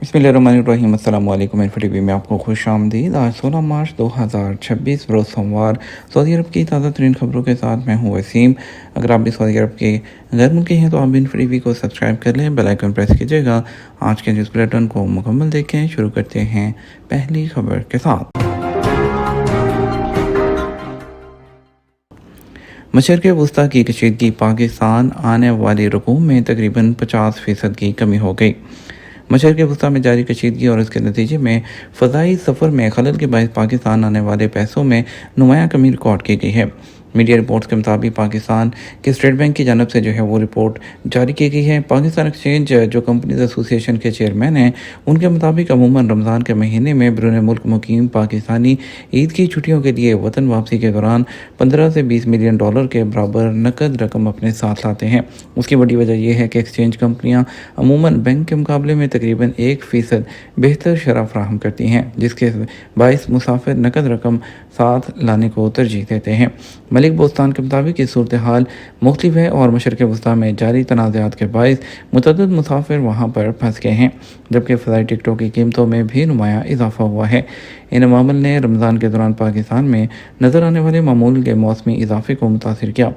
बिस्मिल्लाहिर्रहमानिर्रहीम। अस्सलाम वालेकुम। टीवी में आपको खुश आमदीद। आज 16 मार्च 2026 रोज़ सोमवार सऊदी अरब की ताज़ा तरीन खबरों के साथ मैं हूँ वसीम। अगर आप भी सऊदी अरब के गैर मुल्की हैं तो आप भी टीवी को सब्सक्राइब कर लें, बेल आइकन प्रेस कीजिएगा। आज के न्यूज़ बुलेटिन को मुकम्मल देखें। शुरू करते हैं पहली खबर के साथ। मशरक़ वस्ती की कशीदगी, पाकिस्तान आने वाली रकूम में तकरीबन 50% की कमी हो गई। मशरक़ वस्ती में जारी कशीदगी और इसके नतीजे में फ़ज़ाई सफ़र में खलल के बायस पाकिस्तान आने वाले पैसों में नुमायाँ कमी रिकॉर्ड की गई है। मीडिया रिपोर्ट्स के मुताबिक पाकिस्तान के स्टेट बैंक की जानब से जो है वो रिपोर्ट जारी की गई है। पाकिस्तान एक्सचेंज जो कंपनीज एसोसिएशन के चेयरमैन हैं, उनके मुताबिक अमूमन रमज़ान के महीने में बैरून मुल्क मुकीम पाकिस्तानी ईद की छुट्टियों के लिए वतन वापसी के दौरान 15 से 20 मिलियन डॉलर के बराबर नकद रकम अपने साथ लाते हैं। उसकी बड़ी वजह यह है कि एक्सचेंज कंपनियाँ अमूमन बैंक के मुकाबले में तकरीबन 1% बेहतर शरह फराहम करती हैं, जिसके बायस मुसाफिर नकद रकम साथ लाने को तरजीह देते हैं। मलिक बोस्तान के मुताबिक ये सूरत हाल मुख्तलिफ है और मशरक़ वस्ती में जारी तनाज़ात के बायस मुतअद्दिद मुसाफिर वहाँ पर फंस गए हैं, जबकि फ़ज़ाई टिकटों की कीमतों में भी नुमायाँ इजाफा हुआ है। इन अवामिल ने रमज़ान के दौरान पाकिस्तान में नज़र आने वाले मामूल के मौसमी इजाफे को मुतासिर किया।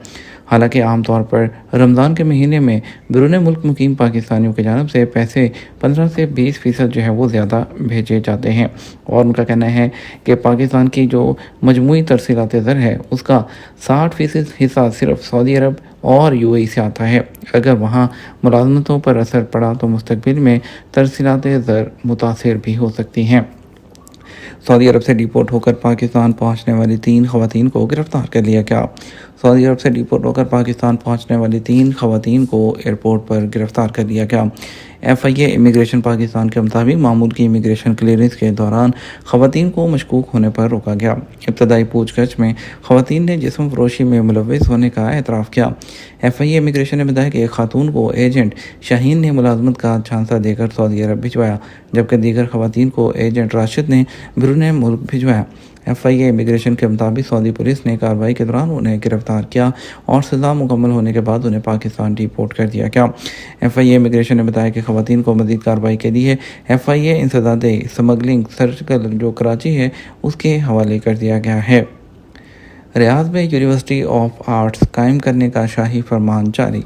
हालांकि आम तौर पर रमज़ान के महीने में बैरून मुल्क मुकीम पाकिस्तानियों की जानब से पैसे 15 से 20% जो है वो ज़्यादा भेजे जाते हैं और उनका कहना है कि पाकिस्तान की जो मजमूई तरसीलात ज़र है उसका 60% हिस्सा सिर्फ सऊदी अरब और यूएई से आता है। अगर वहाँ मुलाजमतों पर असर पड़ा तो मुस्तकबिल में तरसीलात ज़र मुतासिर भी हो सकती हैं। सऊदी अरब से डिपोर्ट होकर पाकिस्तान पहुंचने वाली 3 खवातीन को गिरफ्तार कर लिया गया। सऊदी अरब से डिपोर्ट होकर पाकिस्तान पहुंचने वाली 3 खवातीन को एयरपोर्ट पर गिरफ्तार कर लिया गया। FIA इमिग्रेशन पाकिस्तान के मुताबिक मामूल की इमिग्रेशन क्लियरेंस के दौरान खवातीन को मशकूक होने पर रोका गया। इब्तदाई पूछगछ में खवातीन ने जिस्म फरोशी में मुलव्वस होने का एतराफ़ किया। FIA इमिग्रेशन ने बताया कि एक खातून को एजेंट शाहीन ने मुलाजमत का झांसा देकर सऊदी अरब भिजवाया, जबकि दीगर खवातीन को एजेंट राशिद ने बैरून मुल्क भिजवाया। FIA इमिग्रेशन के मुताबिक सऊदी पुलिस ने कार्रवाई के दौरान उन्हें गिरफ्तार किया और सज़ा मुकम्मल होने के बाद उन्हें पाकिस्तान डिपोर्ट कर दिया गया। FIA इमिग्रेशन ने बताया कि खवातीन को मज़ीद कार्रवाई के लिए FIA इंसदाद स्मगलिंग सर्कल जो कराची है उसके हवाले कर दिया गया है। रियाद में यूनिवर्सिटी ऑफ आर्ट्स कायम करने का शाही फरमान जारी।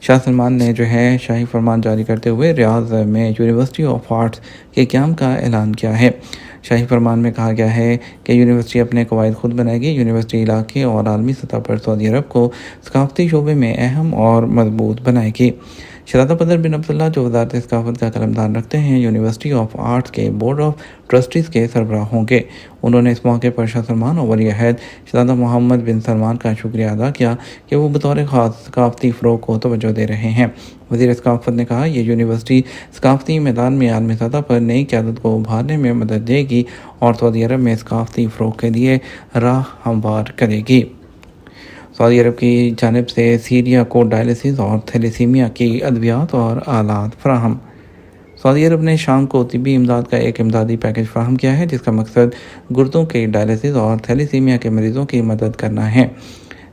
शाह सलमान ने जो है शाही फरमान जारी करते हुए रियाद में यूनिवर्सिटी ऑफ आर्ट्स के क़याम का ऐलान किया है। शाही फरमान में कहा गया है कि यूनिवर्सिटी अपने कवायद खुद बनाएगी। यूनिवर्सिटी इलाके और आलमी सतह पर सऊदी अरब को सकाफती शोबे में अहम और मजबूत बनाएगी। शहज़ादा बदर बिन अब्दुल्ला जो वज़ारत सकाफत का कलमदान रखते हैं, यूनिवर्सिटी ऑफ आर्ट्स के बोर्ड ऑफ ट्रस्टीज़ के सरबराह होंगे। उन्होंने इस मौके पर शाह सलमान और वली अहद शहज़ादा मोहम्मद बिन सलमान का शुक्रिया अदा किया कि वो बतौर ख़ास सकाफती फ़रोग़ को तवज्जो दे रहे हैं। वज़ीर सकाफत ने कहा, ये यूनिवर्सिटी सकाफती मैदान में आलमी सतह पर नई क़यादत को उभारने में मदद देगी और सऊदी अरब में सकाफती फ़रोग़ के लिए राह हमवार करेगी। सऊदी अरब की जानिब से सीरिया को डायलिसिस और थैलेसीमिया की अद्वियात और आलात फराहम। सऊदी अरब ने शाम को तिब्बी इमदाद का एक इमदादी पैकेज फराहम किया है, जिसका मकसद गुर्दों के डायलिसिस और थैलेसीमिया के मरीजों की मदद करना है।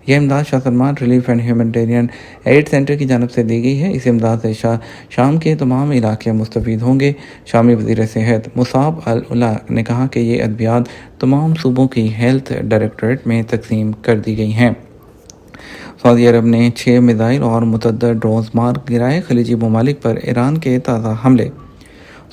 यह इमदाद Shah Salman relief and humanitarian aid centre की जानब से दी गई है। इस इमदाद से शाम के तमाम इलाके मुस्तफ़ीद होंगे। शामी वज़ीर सेहत मुसाब अल उला ने कहा कि ये अद्वियात तमाम सूबों की हेल्थ डायरेक्टरेट में तकसीम कर दी गई हैं। सऊदी अरब ने 6 मिसाइल और मुतअद्दिद ड्रोन्स मार गिराए। खलीजी ममालिक पर ईरान के ताज़ा हमले।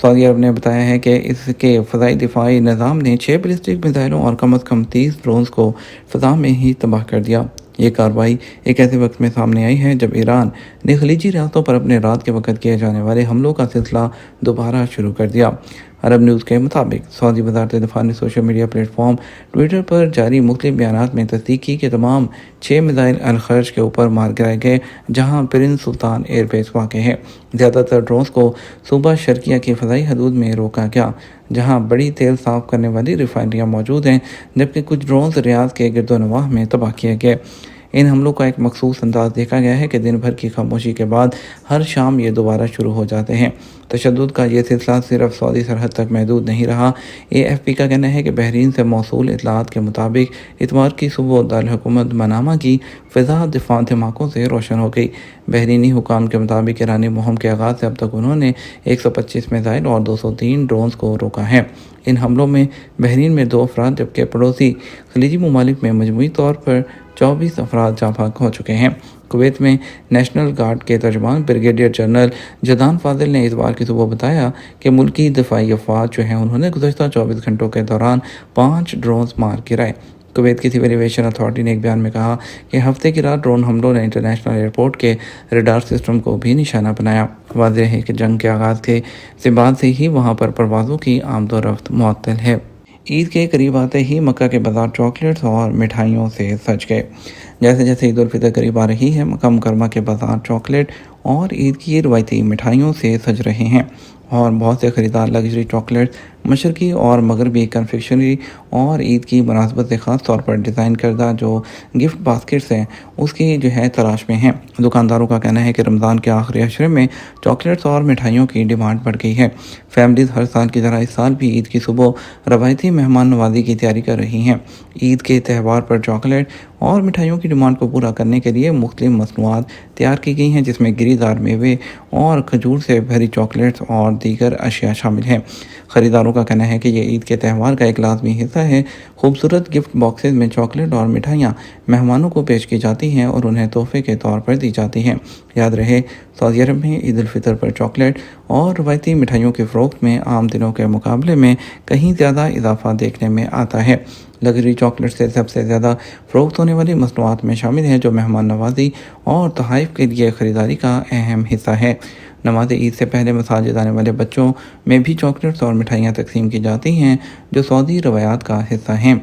सऊदी अरब ने बताया है कि इसके फ़ज़ाई दिफाई निज़ाम ने 6 बैलिस्टिक मिसाइलों और कम अज़ कम 30 ड्रोन्स को फ़ज़ा में ही तबाह कर दिया। ये कार्रवाई एक ऐसे वक्त में सामने आई है जब ईरान ने खलीजी रियासतों पर अपने रात के वक्त किए जाने वाले हमलों का सिलसिला दोबारा शुरू कर दिया। अरब न्यूज़ के मुताबिक सऊदी वज़ारत दिफा ने सोशल मीडिया प्लेटफॉर्म ट्विटर पर जारी मुख्तलिफ बयानात में तस्दीक की कि तमाम 6 मिसाइल अल-खर्ज के ऊपर मार गिराए गए, जहां प्रिंस सुल्तान एयरबेस वाक़ है। ज़्यादातर ड्रोन्स को सूबा शर्किया की फ़ज़ाई हदूद में रोका गया, जहां बड़ी तेल साफ़ करने वाली रिफाइनरियाँ मौजूद हैं, जबकि कुछ ड्रोन्स रियाद के गिरदोनवाह में तबाह किए गए। इन हमलों का एक मखसूस अंदाज देखा गया है कि दिन भर की खामोशी के बाद हर शाम ये दोबारा शुरू हो जाते हैं। تشدد کا یہ سلسلہ صرف سعودی سرحد تک محدود نہیں رہا۔ AFP کا کہنا ہے کہ بحرین سے موصول اطلاعات کے مطابق اتوار کی صبح دارالحکومت منامہ کی فضا دفاع دھماکوں سے روشن ہو گئی۔ بحرینی حکام کے مطابق ایرانی مہم کے آغاز سے اب تک انہوں نے 125 میزائل اور 203 ڈرونز کو روکا ہے۔ ان حملوں میں بحرین میں 2 افراد جبکہ پڑوسی خلیجی ممالک میں مجموعی طور پر 24 افراد جاں بحق ہو چکے ہیں۔ کویت میں نیشنل گارڈ کے ترجمان بریگیڈیئر جنرل جدان فاضل نے اتوار کی صبح بتایا کہ ملکی دفاعی افواج جو ہیں انہوں نے گزشتہ 24 گھنٹوں کے دوران 5 ڈرونز مار گرائے۔ کویت کی سول ایویشن اتھارٹی نے ایک بیان میں کہا کہ ہفتے کی رات ڈرون حملوں نے انٹرنیشنل ایئرپورٹ کے ریڈار سسٹم کو بھی نشانہ بنایا۔ واضح ہے کہ جنگ کے آغاز کے بعد سے ہی وہاں پر پروازوں کی آمد و رفت معطل ہے۔ عید کے قریب آتے ہی مکہ کے بازار چاکلیٹس اور مٹھائیوں سے سج گئے۔ جیسے جیسے عید الفطر قریب آ رہی ہے، مکہ مکرمہ کے بازار چاکلیٹ اور عید کی روایتی مٹھائیوں سے سج رہے ہیں اور بہت سے خریدار لگژری چاکلیٹس، مشرقی اور مغربی کنفیکشنری اور عید کی مناسبت سے خاص طور پر ڈیزائن کردہ جو گفٹ باسکٹس ہیں اس کی تلاش میں ہیں۔ دکانداروں کا کہنا ہے کہ رمضان کے آخری عشرے میں چاکلیٹس اور مٹھائیوں کی ڈیمانڈ بڑھ گئی ہے۔ فیملیز ہر سال کی طرح اس سال بھی عید کی صبح روایتی مہمان نوازی کی تیاری کر رہی ہیں۔ عید کے تہوار پر چاکلیٹ اور مٹھائیوں کی ڈیمانڈ کو پورا کرنے کے لیے مختلف مصنوعات تیار کی گئی ہیں، جس میں گری دار میوے اور کھجور سے بھری چاکلیٹس اور دیگر اشیاء شامل ہیں۔ خریداروں کا کہنا ہے کہ یہ عید کے تہوار کا ایک لازمی حصہ ہے۔ خوبصورت گفٹ باکسز میں چاکلیٹ اور مٹھائیاں مہمانوں کو پیش کی جاتی ہیں اور انہیں تحفے کے طور پر دی جاتی ہیں۔ یاد رہے، سعودی عرب میں عید الفطر پر چاکلیٹ اور روایتی مٹھائیوں کی فروخت میں عام دنوں کے مقابلے میں کہیں زیادہ اضافہ دیکھنے میں آتا ہے۔ لگژری چاکلیٹ سے سب سے زیادہ فروخت ہونے والی مصنوعات میں شامل ہیں جو مہمان نوازی اور تحائف کے لیے خریداری کا اہم حصہ ہے۔ نماز عید سے پہلے مساجد آنے والے بچوں میں بھی چاکلیٹس اور مٹھائیاں تقسیم کی جاتی ہیں جو سعودی روایات کا حصہ ہیں۔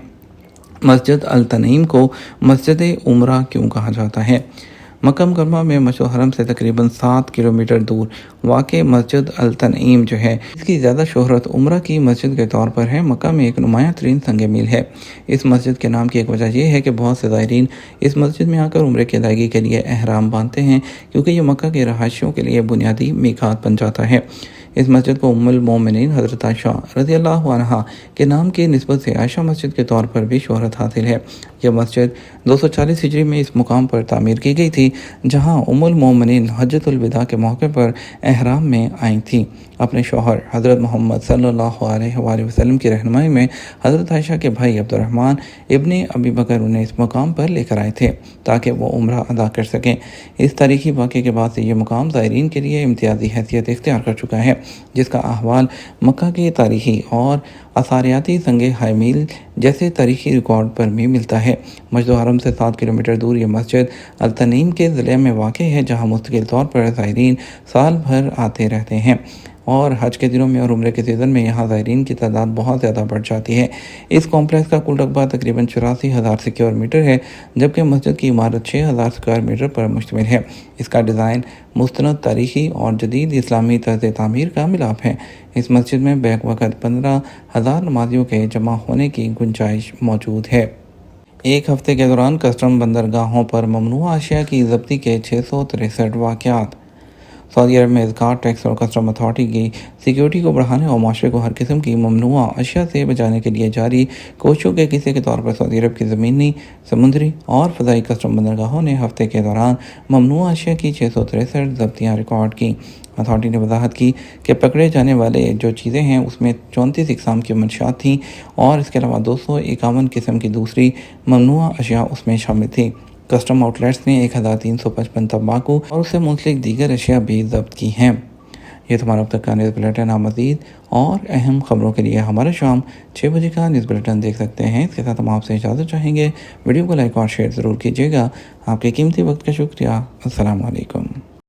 مسجد التنعیم کو مسجد عمرہ کیوں کہا جاتا ہے؟ مکہ مکرمہ میں مشعل حرم سے تقریباً 7 کلومیٹر دور واقع مسجد التنعیم اس کی زیادہ شہرت عمرہ کی مسجد کے طور پر ہے۔ مکہ میں ایک نمایاں ترین سنگ میل ہے۔ اس مسجد کے نام کی ایک وجہ یہ ہے کہ بہت سے زائرین اس مسجد میں آ کر عمرے کی ادائیگی کے لیے احرام باندھتے ہیں کیونکہ یہ مکہ کے رہائشیوں کے لیے بنیادی میقات بن جاتا ہے۔ اس مسجد کو ام المومنین حضرت عائشہ رضی اللہ عنہا کے نام کی نسبت سے عائشہ مسجد کے طور پر بھی شہرت حاصل ہے۔ یہ مسجد 240 ہجری میں اس مقام پر تعمیر کی گئی تھی جہاں ام المومنین حجۃ الوداع کے موقع پر احرام میں آئی تھیں۔ اپنے شوہر حضرت محمد صلی اللہ علیہ وآلہ وسلم کی رہنمائی میں حضرت عائشہ کے بھائی عبد الرحمن ابن ابی بکر انہیں اس مقام پر لے کر آئے تھے تاکہ وہ عمرہ ادا کر سکیں۔ اس تاریخی واقعے کے بعد سے یہ مقام زائرین کے لیے امتیازی حیثیت اختیار کر چکا ہے، جس کا احوال مکہ کے تاریخی اور آثاریاتی سنگ میل جیسے تاریخی ریکارڈ پر بھی ملتا ہے۔ مسجد الحرم سے 7 کلومیٹر دور یہ مسجد التنعیم کے ضلع میں واقع ہے جہاں مستقل طور پر زائرین سال بھر آتے رہتے ہیں اور حج کے دنوں میں اور عمرے کے سیزن میں یہاں زائرین کی تعداد بہت زیادہ بڑھ جاتی ہے۔ اس کمپلیکس کا کل رقبہ تقریباً 84,000 اسکوائر میٹر ہے جبکہ مسجد کی عمارت 6,000 اسکوائر میٹر پر مشتمل ہے۔ اس کا ڈیزائن مستند تاریخی اور جدید اسلامی طرز تعمیر کا ملاپ ہے۔ اس مسجد میں بیک وقت 15,000 نمازیوں کے جمع ہونے کی گنجائش موجود ہے۔ ایک ہفتے کے دوران کسٹم بندرگاہوں پر ممنوعہ اشیاء کی ضبطی کے 663 واقعات۔ سعودی عرب میں اسکاٹ ٹیکس اور کسٹم اتھارٹی کی سیکیورٹی کو بڑھانے اور معاشرے کو ہر قسم کی ممنوعہ اشیاء سے بچانے کے لیے جاری کوششوں کے حصے کے طور پر سعودی عرب کی زمینی، سمندری اور فضائی کسٹم بندرگاہوں نے ہفتے کے دوران ممنوعہ اشیاء کی 663 ضبطیاں ریکارڈ کیں۔ اتھارٹی نے وضاحت کی کہ پکڑے جانے والے جو چیزیں ہیں اس میں 34 اقسام کی منشیات تھیں اور اس کے علاوہ 251 قسم کی دوسری ممنوعہ اشیاء اس میں شامل تھیں۔ کسٹم آؤٹ لیٹس نے 1355 تمباکو اور اس سے منسلک دیگر اشیاء بھی ضبط کی ہیں۔ یہ تمہارا اب تک کا نیوز بلیٹن۔ آپ مزید اور اہم خبروں کے لیے ہمارا شام 6 بجے کا نیوز بلیٹن دیکھ سکتے ہیں۔ اس کے ساتھ ہم آپ سے اجازت چاہیں گے۔ ویڈیو کو لائک اور شیئر ضرور کیجیے گا۔ آپ کے قیمتی وقت کا شکریہ۔ السلام علیکم۔